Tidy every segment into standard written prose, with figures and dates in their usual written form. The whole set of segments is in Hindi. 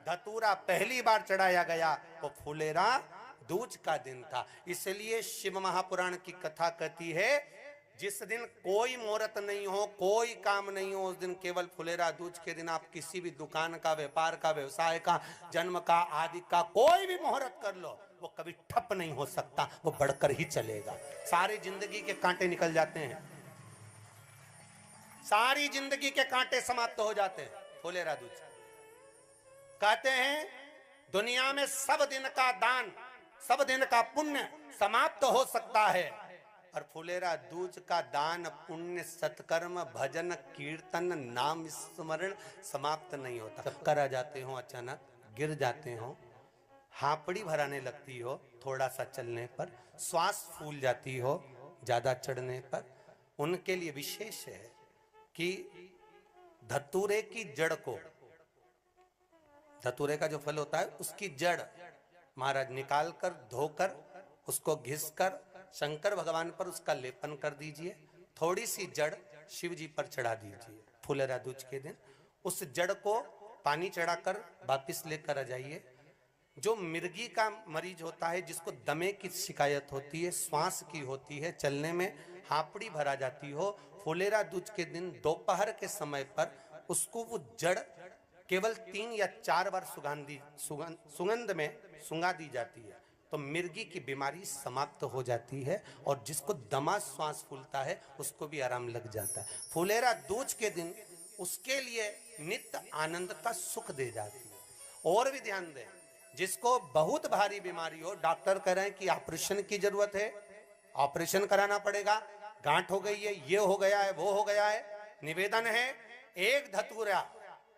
धतूरा पहली बार चढ़ाया गया वो फुलेरा दूज का दिन था। इसलिए शिव महापुराण की कथा कहती है जिस दिन कोई मुहूर्त नहीं हो, कोई काम नहीं हो, उस दिन केवल फुलेरा दूज के दिन आप किसी भी दुकान का, व्यापार का, व्यवसाय का, जन्म का, आदि का कोई भी मुहूर्त कर लो, वो कभी ठप नहीं हो सकता, वो बढ़कर ही चलेगा। सारी जिंदगी के कांटे निकल जाते हैं, सारी जिंदगी के कांटे समाप्त हो जाते हैं फुलेरा दूज। कहते हैं दुनिया में सब दिन का दान, सब दिन का पुण्य समाप्त हो सकता है, और फुलेरा दूज का दान, पुण्य, सत्कर्म, भजन, कीर्तन, नाम स्मरण समाप्त नहीं होता। चक्कर आ जाते हो, अचानक गिर जाते हो, हापड़ी भराने लगती हो थोड़ा सा चलने पर, श्वास फूल जाती हो ज्यादा चढ़ने पर, उनके लिए विशेष है कि धतूरे की जड़ को, धतूरे का जो फल होता है उसकी जड़ महाराज निकाल कर, धोकर, उसको घिस कर शंकर भगवान पर उसका लेपन कर दीजिए। थोड़ी सी जड़ शिव जी पर चढ़ा दीजिए फुलेरा दूज के दिन। उस जड़ को पानी चढ़ाकर वापिस लेकर आ जाइए। जो मिर्गी का मरीज होता है, जिसको दमे की शिकायत होती है, श्वास की होती है, चलने में हापड़ी भरा जाती हो, फुलेरा दूज के दिन दोपहर के समय पर उसको वो जड़ केवल 3 या 4 बार सुगंध में सुंगा दी जाती है, तो मिर्गी की बीमारी समाप्त हो जाती है, और जिसको दमा श्वास फूलता है उसको भी आराम लग जाता है। फुलेरा दूज के दिन उसके लिए नित्य आनंद का सुख दे जाती है। और भी ध्यान दें, जिसको बहुत भारी बीमारी हो, डॉक्टर कह रहे हैं कि ऑपरेशन की जरूरत है, ऑपरेशन कराना पड़ेगा, गांठ हो गई है, ये हो गया है, वो हो गया है, निवेदन है एक धतूरा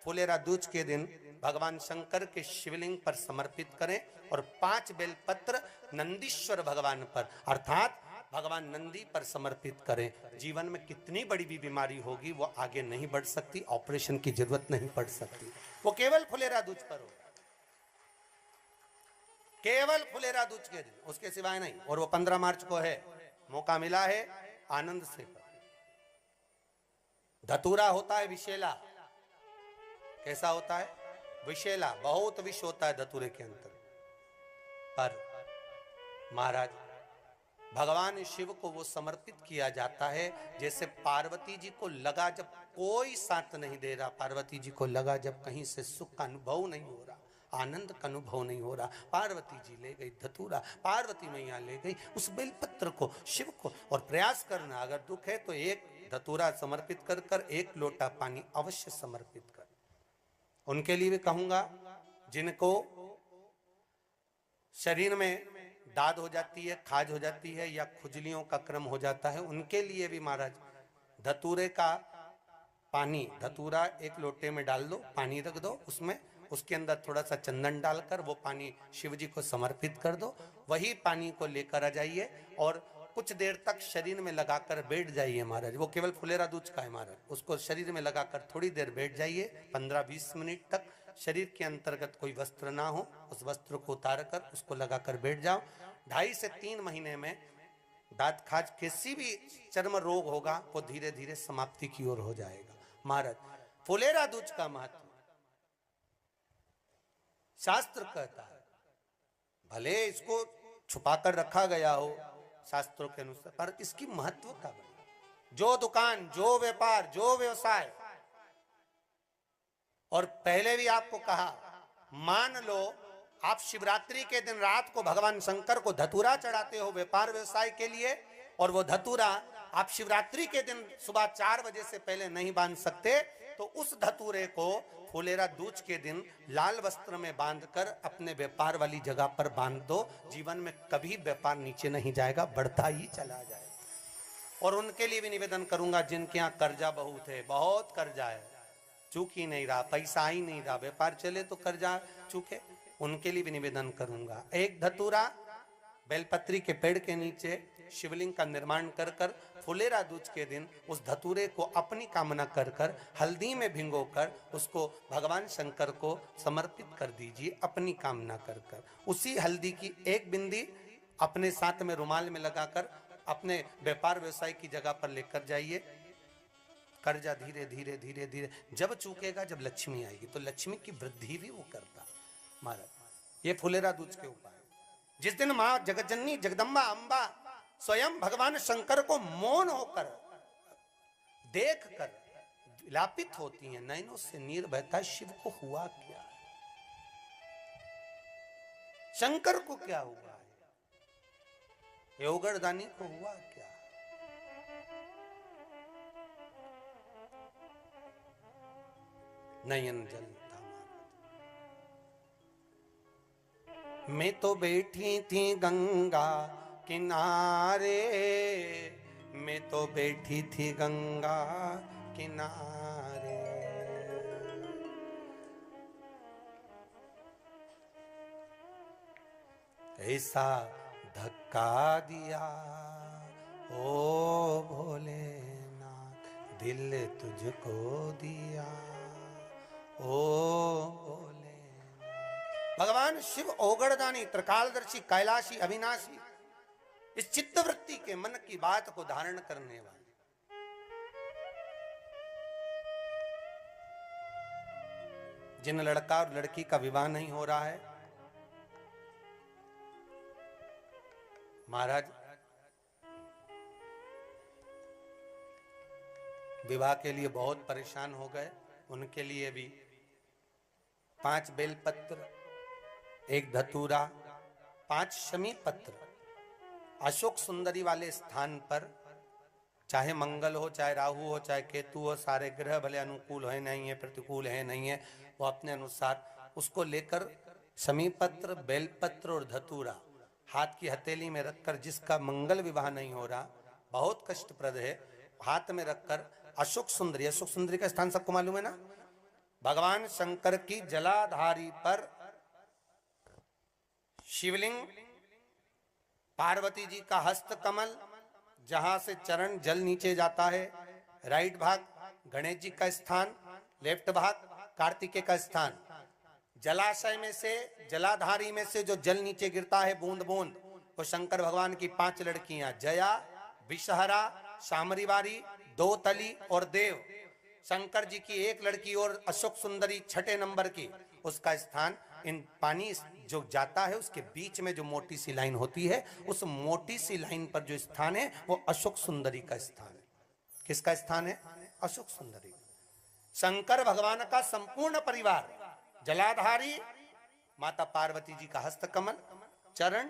फुलेरा दूज के दिन भगवान शंकर के शिवलिंग पर समर्पित करें, और 5 बेलपत्र नंदीश्वर भगवान पर अर्थात भगवान नंदी पर समर्पित करें। जीवन में कितनी बड़ी भी बीमारी होगी वो आगे नहीं बढ़ सकती, ऑपरेशन की जरूरत नहीं पड़ सकती, वो केवल फुलेरा दूज पर हो, केवल फुलेरा दूज के दिन, उसके सिवाय नहीं। और वो 15 मार्च को है, मौका मिला है, आनंद से। धतूरा होता है विषैला। कैसा होता है? विषैला, बहुत विष होता है धतूरे के अंदर। पर महाराज भगवान शिव को वो समर्पित किया जाता है जैसे पार्वती जी को लगा, जब कोई साथ नहीं दे रहा, पार्वती जी को लगा जब कहीं से सुख का अनुभव नहीं हो रहा, आनंद का अनुभव नहीं हो रहा, पार्वती जी ले गई धतूरा, पार्वती मैया ले गई उस बेलपत्र को शिव को। और प्रयास करना, अगर दुख है तो एक धतूरा समर्पित कर कर 1 लोटा पानी अवश्य समर्पित कर। उनके लिए भी कहूंगा जिनको शरीर में दाद हो जाती है, खाज हो जाती है, या खुजलियों का क्रम हो जाता है, उनके लिए भी महाराज धतूरे का पानी, धतूरा 1 लोटे में डाल दो, पानी रख दो उसमें, उसके अंदर थोड़ा सा चंदन डालकर वो पानी शिव जी को समर्पित कर दो। वही पानी को लेकर आ जाइए और कुछ देर तक शरीर में लगाकर बैठ जाइए महाराज। वो केवल फुलेरा दूज का है महाराज, उसको शरीर में लगाकर थोड़ी देर बैठ जाइए, 15-20 मिनट तक। शरीर के अंतर्गत कोई वस्त्र ना हो, उस वस्त्र को उतार कर उसको लगाकर बैठ जाओ। 2.5 से 3 महीने में दांत खाज, किसी भी चर्म रोग होगा वो धीरे धीरे समाप्ति की ओर हो जाएगा। महाराज फुलेरा दूज का महत्व शास्त्र कहता है, भले इसको छुपाकर रखा गया हो शास्त्रों के अनुसार, पर इसकी महत्व का जो दुकान, जो व्यापार, जो व्यवसाय, और पहले भी आपको कहा, मान लो आप शिवरात्रि के दिन रात को भगवान शंकर को धतूरा चढ़ाते हो व्यापार व्यवसाय के लिए, और वो धतूरा आप शिवरात्रि के दिन सुबह 4 बजे से पहले नहीं बांध सकते, तो उस धतूरे को फुलेरा दूज के दिन लाल वस्त्र में बांधकर अपने व्यापार वाली जगह पर बांध दो। जीवन में कभी व्यापार नीचे नहीं जाएगा, बढ़ता ही चला जाएगा। और उनके लिए भी निवेदन करूंगा जिनके यहाँ कर्जा बहुत है, बहुत कर्जा है, चूक ही नहीं रहा, पैसा ही नहीं रहा, व्यापार चले तो कर्जा चूके, उनके लिए भी निवेदन करूंगा। 1 धतूरा बेलपत्री के पेड़ के नीचे शिवलिंग का निर्माण कर कर फुलेरा दूज के दिन उस धतूरे को अपनी कामना कर कर हल्दी में भिंगोकर उसको भगवान शंकर को समर्पित कर दीजिए अपनी कामना कर कर। उसी हल्दी की 1 बिंदी अपने साथ में रुमाल में लगाकर अपने व्यापार व्यवसाय की जगह पर लेकर जाइए। कर्जा धीरे धीरे धीरे धीरे जब चूकेगा, जब लक्ष्मी आएगी, तो लक्ष्मी की वृद्धि भी वो करता। महाराज ये फुलेरा दूज के उपाय। जिस दिन मां जगतजननी जगदम्बा अंबा स्वयं भगवान शंकर को मौन होकर देख कर विलापित होती हैं, नैनों से नीर बहता, शिव को हुआ क्या, शंकर को क्या हुआ है, योगरदानी को हुआ क्या। नयन जलता मैं तो बैठी थी गंगा किनारे, मैं तो बैठी थी गंगा किनारे, ऐसा धक्का दिया ओ भोलेनाथ, दिल तुझको दिया ओ भोलेनाथ। भगवान शिव ओगड़दानी, त्रिकालदर्शी, कैलाशी, अविनाशी, इस चित्तवृत्ति के मन की बात को धारण करने वाले, जिन लड़का और लड़की का विवाह नहीं हो रहा है, महाराज विवाह के लिए बहुत परेशान हो गए, उनके लिए भी 5 बेलपत्र, 1 धतूरा, 5 शमी पत्र अशोक सुंदरी वाले स्थान पर, चाहे मंगल हो, चाहे राहु हो, चाहे केतु हो, सारे ग्रह भले अनुकूल है नहीं है, प्रतिकूल है नहीं है, वो अपने अनुसार उसको लेकर शमी पत्र, बेलपत्र और धतूरा हाथ की हथेली में रखकर, जिसका मंगल विवाह नहीं हो रहा, बहुत कष्टप्रद है, हाथ में रखकर अशोक सुंदरी, अशोक सुंदरी का स्थान सबको मालूम है ना, भगवान शंकर की जलाधारी पर शिवलिंग, पार्वती जी का हस्त कमल, जहां से चरण जल नीचे जाता है, राइट भाग गणेश जी का स्थान, लेफ्ट भाग कार्तिकेय का स्थान, जलाशय में से, जलाधारी में से जो जल नीचे गिरता है बूंद बूंद, वो शंकर भगवान की 5 लड़कियां, जया, विषहरा, शामरीवारी, दो तली और देव, शंकर जी की 1 लड़की और अशोक सुंदरी 6ठे नंबर की, उसका स्थान, इन पानी जो जाता है उसके बीच में जो मोटी सी लाइन होती है, उस मोटी सी लाइन पर जो स्थान है वो अशोक सुंदरी का स्थान है। किसका स्थान है? अशोक सुंदरी। शंकर भगवान का संपूर्ण परिवार, जलाधारी माता पार्वती जी का हस्तकमल, चरण,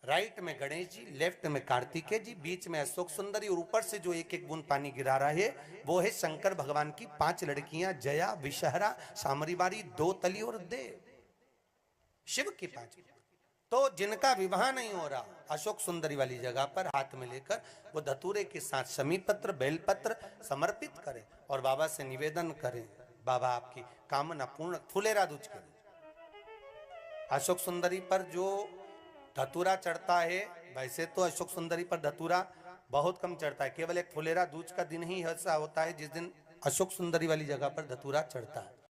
राइट में गणेश जी, लेफ्ट में कार्तिकेय जी, बीच में अशोक सुंदरी, और ऊपर से जो 1-1 बूंद पानी गिरा रहा है वो है शंकर भगवान की 5 लड़कियां, जया, विषहरा, शामरीवारी, दो तली और देव, शिव की 5। तो जिनका विवाह नहीं हो रहा, अशोक सुंदरी वाली जगह पर हाथ में लेकर वो धतूरे के साथ शमी पत्र, बेलपत्र समर्पित करें और बाबा से निवेदन करें, बाबा आपकी कामना पूर्ण, फुलेरा दूज करें। अशोक सुंदरी पर जो धतूरा चढ़ता है, वैसे तो अशोक सुंदरी पर धतूरा बहुत कम चढ़ता है, केवल एक फुलेरा दूज का दिन ही ऐसा होता है जिस दिन अशोक सुंदरी वाली जगह पर धतूरा चढ़ता है।